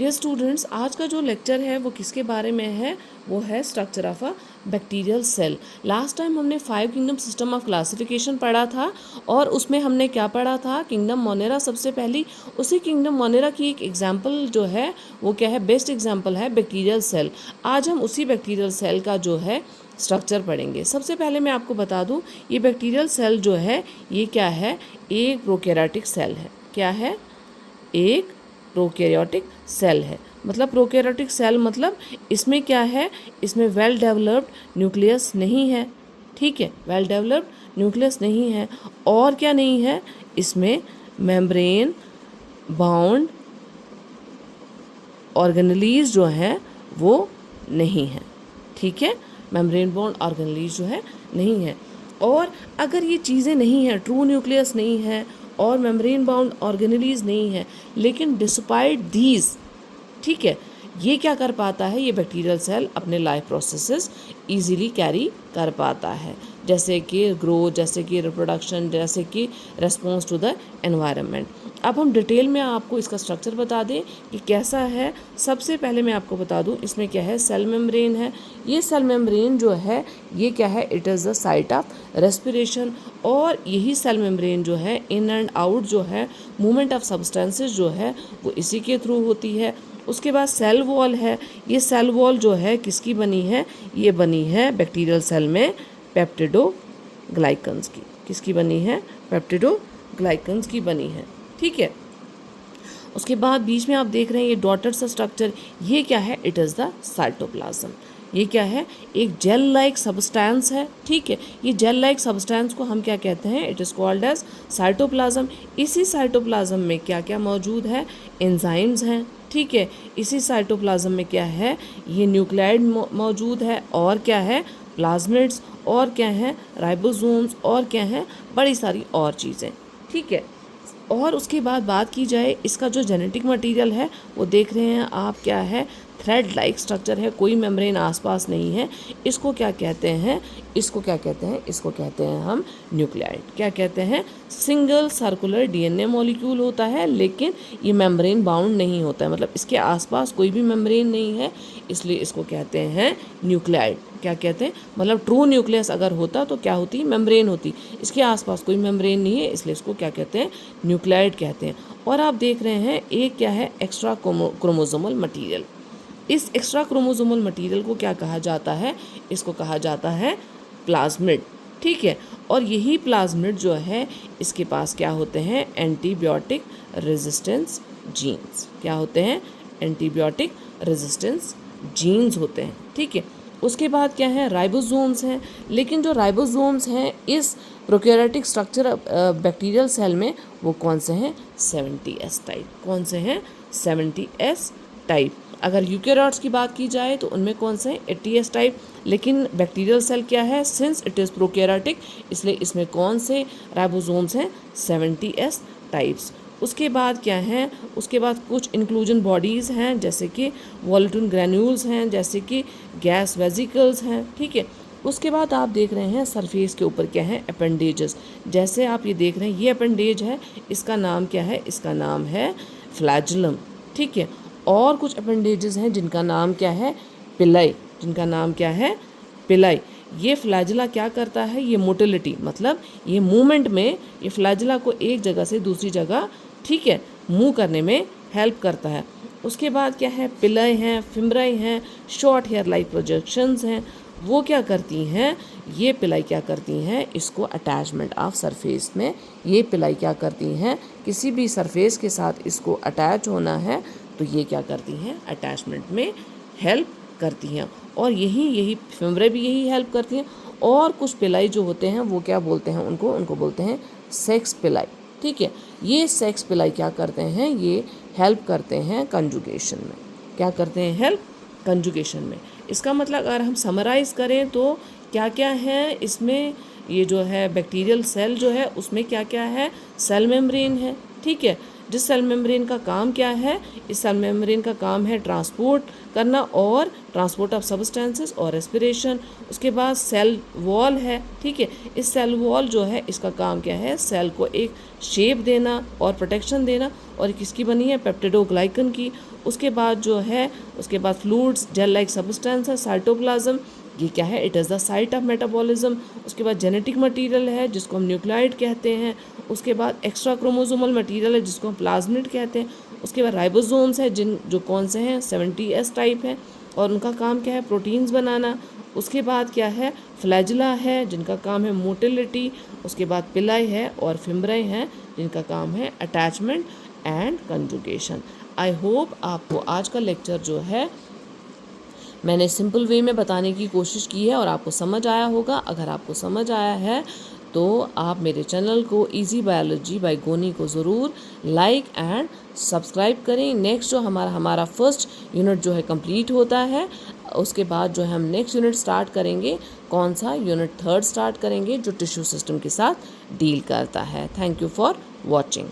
Dear students, आज का जो लेक्चर है वो किसके बारे में है? वो है structure of a bacterial cell. Last time हमने 5 किंगडम सिस्टम ऑफ क्लासिफिकेशन पढ़ा था और उसमें हमने क्या पढ़ा था? किंगडम मोनेरा सबसे पहली। उसी किंगडम मोनेरा की एक एग्जाम्पल जो है वो क्या है? बेस्ट एग्जाम्पल है बैक्टीरियल सेल। आज हम उसी बैक्टीरियल सेल का जो है स्ट्रक्चर पढ़ेंगे। सबसे पहले मैं आपको बता दूं, ये बैक्टीरियल सेल जो है ये क्या है? एक प्रोकैरियोटिक सेल है। क्या है? एक प्रोकैरियोटिक सेल है। मतलब प्रोकैरियोटिक सेल मतलब इसमें क्या है? इसमें वेल डेवलप्ड न्यूक्लियस नहीं है। ठीक है, वेल डेवलप्ड न्यूक्लियस नहीं है। और क्या नहीं है? इसमें मेम्ब्रेन बाउंड ऑर्गेनेलीज जो है वो नहीं है। ठीक है, मेम्ब्रेन बाउंड ऑर्गेनेलीज जो है नहीं है। और अगर ये चीज़ें नहीं हैं, ट्रू न्यूक्लियस नहीं है और मेम्ब्रेन बाउंड ऑर्गेनेलीज नहीं है, लेकिन डिस्पाइट दीज, ठीक है, ये क्या कर पाता है? ये बैक्टीरियल सेल अपने लाइफ प्रोसेसेस इजीली कैरी कर पाता है, जैसे कि ग्रोथ, जैसे कि रिप्रोडक्शन, जैसे कि रेस्पॉन्स टू द एनवायरनमेंट। अब हम डिटेल में आपको इसका स्ट्रक्चर बता दें कि कैसा है। सबसे पहले मैं आपको बता दूं इसमें क्या है? सेल मेम्ब्रेन है। ये सेल मेम्ब्रेन जो है ये क्या है? It is the site of respiration. और यही सेल मेम्ब्रेन जो है इन एंड आउट जो है मूवमेंट ऑफ सब्सटेंसेस जो है वो इसी के थ्रू होती है। उसके बाद सेल वॉल है। ये सेल वॉल जो है किसकी बनी है? ये बनी है बैक्टीरियल सेल में पेप्टिडोग्लाइकन्स की। किसकी बनी है? पेप्टिडोग्लाइकन्स की बनी है। ठीक है, उसके बाद बीच में आप देख रहे हैं ये डॉटेड सा स्ट्रक्चर, ये क्या है? It is the cytoplasm. ये क्या है? एक जेल लाइक सब्सटेंस है। ठीक है, ये जेल लाइक सब्सटेंस को हम क्या कहते हैं? It is called as cytoplasm. इसी साइटोप्लाज्म में क्या क्या मौजूद है? एंजाइम्स हैं। ठीक है, इसी साइटोप्लाज्म में क्या है? ये न्यूक्लियाइड मौजूद है। और क्या है? प्लाज्मिड्स। और क्या है? राइबोसोम्स। और क्या है? बड़ी सारी और चीज़ें। ठीक है, और उसके बाद बात की जाए इसका जो जेनेटिक मटेरियल है वो देख रहे हैं आप, क्या है? थ्रेड लाइक स्ट्रक्चर है, कोई मेम्ब्रेन आसपास नहीं है। इसको क्या कहते हैं? इसको क्या कहते हैं? इसको कहते हैं हम न्यूक्लियाइड। क्या कहते हैं? सिंगल सर्कुलर डीएनए मॉलिक्यूल होता है, लेकिन ये मेम्ब्रेन बाउंड नहीं होता है, मतलब इसके आसपास कोई भी मेम्ब्रेन नहीं है, इसलिए इसको कहते हैं न्यूक्लियाइड। क्या कहते हैं? मतलब ट्रू न्यूक्लियस अगर होता तो क्या होती? मेम्ब्रेन होती। इसके आसपास कोई मेम्ब्रेन नहीं है, इसलिए इसको क्या कहते हैं? न्यूक्लियाइड कहते हैं। और आप देख रहे हैं एक क्या है? Extra chromosomal material. इस एक्स्ट्रा क्रोमोसोमल मटेरियल को क्या कहा जाता है? इसको कहा जाता है प्लाज्मिड। ठीक है, और यही प्लाज्मिड जो है इसके पास क्या होते हैं? Antibiotic resistance genes. क्या होते हैं? एंटीबायोटिक रेजिस्टेंस जीन्स होते हैं। ठीक है, उसके बाद क्या है? राइबोसोम्स हैं। लेकिन जो राइबोसोम्स हैं इस प्रोकैरियोटिक स्ट्रक्चर बैक्टीरियल सेल में वो कौन से हैं? 70S type. कौन से हैं? 70S type. अगर यूकेरियोट्स की बात की जाए तो उनमें कौन से हैं? 80S type. लेकिन बैक्टीरियल सेल क्या है? सिंस इट इज़ प्रोकैरियोटिक, इसलिए इसमें कौन से राइबोसोम्स हैं? 70S types. उसके बाद क्या है? उसके बाद कुछ इंक्लूजन बॉडीज़ हैं, जैसे कि वॉलेटिन ग्रैन्यूल्स हैं, जैसे कि गैस वेजिकल्स हैं। ठीक है, उसके बाद आप देख रहे हैं सरफेस के ऊपर क्या है? अपेंडेजेस। जैसे आप ये देख रहे हैं ये अपेंडेज है, इसका नाम क्या है? इसका नाम है फ्लैजुलम। ठीक है, और कुछ अपेंडेजेस हैं जिनका नाम क्या है? पिलाई। जिनका नाम क्या है? पिलाई। ये फ्लैजुला क्या करता है? ये मोटिलिटी, मतलब ये मूवमेंट में ये फ्लैजुला को एक जगह से दूसरी जगह, ठीक है, मूव करने में हेल्प करता है। उसके बाद क्या है? पिलाई हैं, फिम्ब्राई हैं, शॉर्ट हेयर लाइक प्रोजेक्शंस हैं। वो क्या करती हैं? ये पिलाई क्या करती हैं? इसको अटैचमेंट ऑफ सरफेस में ये पिलाई क्या करती हैं? किसी भी सरफेस के साथ इसको अटैच होना है तो ये क्या करती हैं? अटैचमेंट में हेल्प करती हैं। और यही फिम्ब्राई भी यही हेल्प करती हैं। और कुछ पिलाई जो होते हैं वो क्या बोलते हैं? उनको बोलते हैं सेक्स पिलाई। ठीक है, ये सेक्स पिलाई क्या करते हैं? ये हेल्प करते हैं कंजुगेशन में। क्या करते हैं? हेल्प कंजुगेशन में। इसका मतलब अगर हम समराइज़ करें तो क्या क्या है इसमें? ये जो है बैक्टीरियल सेल जो है उसमें क्या क्या है? सेल मेम्ब्रेन है। ठीक है, जिस सेल मेम्ब्रेन का काम क्या है, इस सेल मेम्ब्रेन का काम है ट्रांसपोर्ट करना और ट्रांसपोर्ट ऑफ सब्सटेंसेस और रेस्पिरेशन। उसके बाद सेल वॉल है, ठीक है, इस सेल वॉल जो है इसका काम क्या है, सेल को एक शेप देना और प्रोटेक्शन देना, और किसकी बनी है, पेप्टिडोग्लाइकन की। उसके बाद जो है, उसके बाद फ्लूइड्स जेल लाइक सब्सटेंस है, साइटोप्लाज्म, ये क्या है, it is the site of metabolism. उसके बाद जेनेटिक मटेरियल है जिसको हम न्यूक्लियोइड कहते हैं। उसके बाद एक्स्ट्रा क्रोमोसोमल मटेरियल है जिसको हम प्लाज्मिड कहते हैं। उसके बाद राइबोसोम्स है जो कौन से हैं, 70S टाइप है, और उनका काम क्या है, प्रोटीन्स बनाना। उसके बाद क्या है, फ्लैजिला है जिनका काम है मोटिलिटी। उसके बाद पिलाई है और फिम्ब्राई हैं जिनका काम है attachment and conjugation. I hope आपको आज का लेक्चर जो है मैंने सिंपल वे में बताने की कोशिश की है और आपको समझ आया होगा। अगर आपको समझ आया है तो आप मेरे चैनल को इजी बायोलॉजी बाय गोनी को ज़रूर लाइक एंड सब्सक्राइब करें। नेक्स्ट जो हमारा फर्स्ट यूनिट जो है कंप्लीट होता है, उसके बाद जो है हम नेक्स्ट यूनिट स्टार्ट करेंगे। कौन सा यूनिट, थर्ड स्टार्ट करेंगे, जो टिश्यू सिस्टम के साथ डील करता है। Thank you for watching.